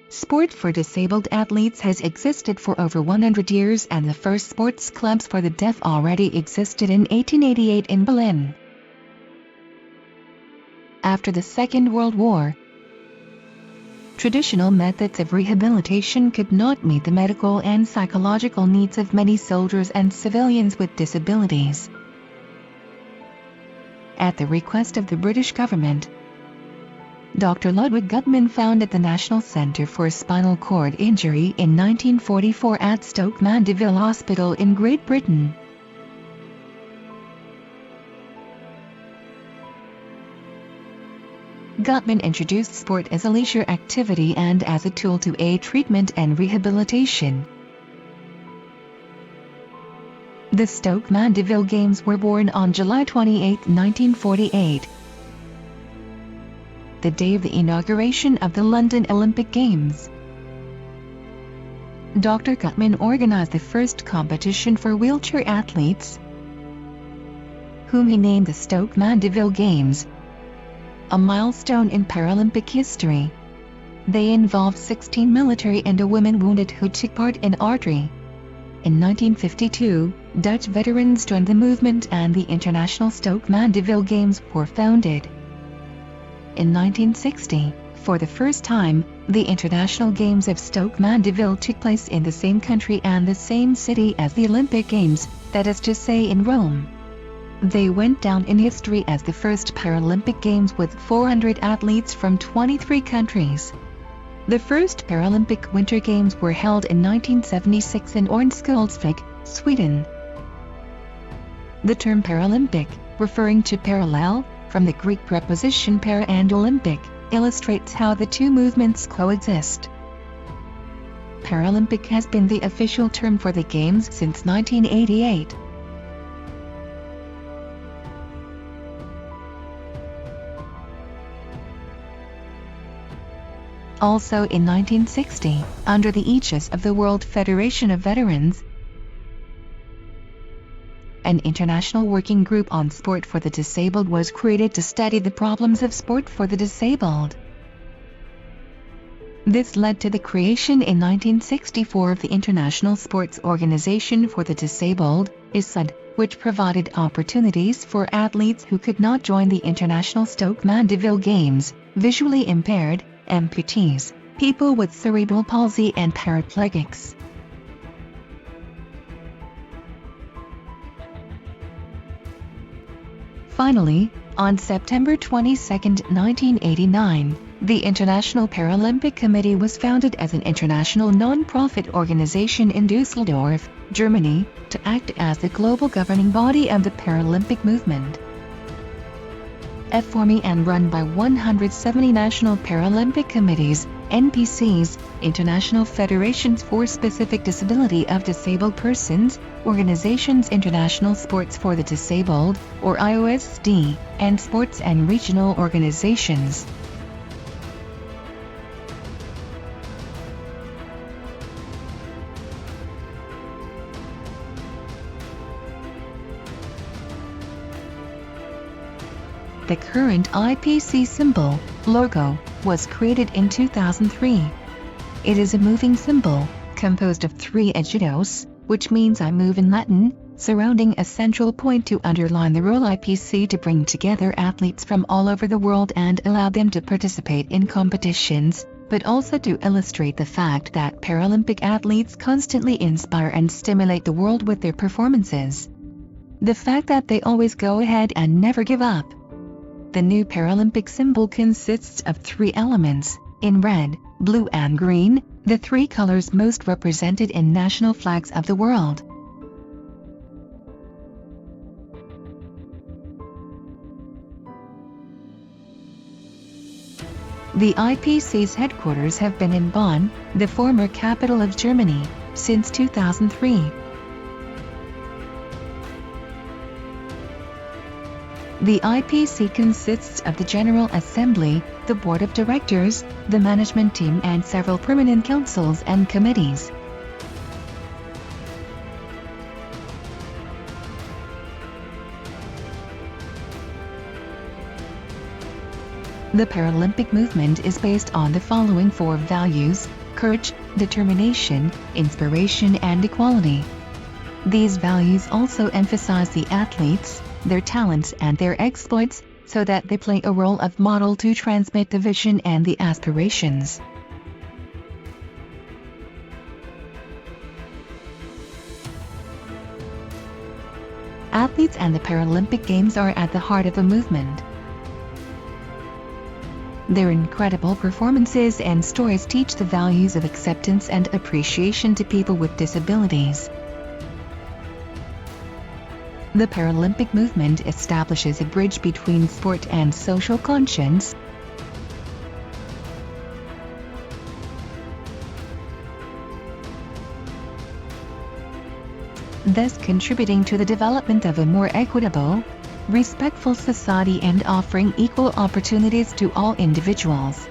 Sport for disabled athletes has existed for over 100 years, and the first sports clubs for the deaf already existed in 1888 in Berlin. After the Second World War, traditional methods of rehabilitation could not meet the medical and psychological needs of many soldiers and civilians with disabilities. At the request of the British government, Dr. Ludwig Guttmann founded the National Centre for Spinal Cord Injury in 1944 at Stoke Mandeville Hospital in Great Britain. Guttmann introduced sport as a leisure activity and as a tool to aid treatment and rehabilitation. The Stoke Mandeville Games were born on July 28, 1948, the day of the inauguration of the London Olympic Games. Dr. Guttmann organized the first competition for wheelchair athletes, whom he named the Stoke Mandeville Games, a milestone in Paralympic history. They involved 16 military and a woman wounded who took part in archery. In 1952, Dutch veterans joined the movement and the International Stoke Mandeville Games were founded. In 1960, for the first time, the International Games of Stoke Mandeville took place in the same country and the same city as the Olympic Games, that is to say in Rome. They went down in history as the first Paralympic Games with 400 athletes from 23 countries. The first Paralympic Winter Games were held in 1976 in Örnsköldsvik, Sweden. The term Paralympic, referring to parallel, from the Greek preposition para and Olympic, illustrates how the two movements coexist. Paralympic has been the official term for the Games since 1988. Also in 1960, under the aegis of the World Federation of Veterans, an international working group on sport for the disabled was created to study the problems of sport for the disabled. This led to the creation in 1964 of the International Sports Organization for the Disabled, ISOD, which provided opportunities for athletes who could not join the International Stoke Mandeville Games, visually impaired, amputees, people with cerebral palsy and paraplegics. Finally, on September 22, 1989, the International Paralympic Committee was founded as an international non-profit organization in Düsseldorf, Germany, to act as the global governing body of the Paralympic movement. Forming and run by 170 national Paralympic committees, NPCs, international federations for specific disability of disabled persons, organizations International Sports for the Disabled, or IOSD, and sports and regional organizations. The current IPC symbol, logo, was created in 2003. It is a moving symbol, composed of 3 ejidos, which means I move in Latin, surrounding a central point to underline the role IPC to bring together athletes from all over the world and allow them to participate in competitions, but also to illustrate the fact that Paralympic athletes constantly inspire and stimulate the world with their performances. The fact that they always go ahead and never give up. The new Paralympic symbol consists of 3 elements, in red, blue and green, the 3 colors most represented in national flags of the world. The IPC's headquarters have been in Bonn, the former capital of Germany, since 2003. The IPC consists of the General Assembly, the Board of Directors, the management team and several permanent councils and committees. The Paralympic movement is based on the following 4 values: courage, determination, inspiration and equality. These values also emphasize the athletes, their talents and their exploits, so that they play a role of model to transmit the vision and the aspirations. Athletes and the Paralympic Games are at the heart of the movement. Their incredible performances and stories teach the values of acceptance and appreciation to people with disabilities. The Paralympic movement establishes a bridge between sport and social conscience, thus contributing to the development of a more equitable, respectful society and offering equal opportunities to all individuals.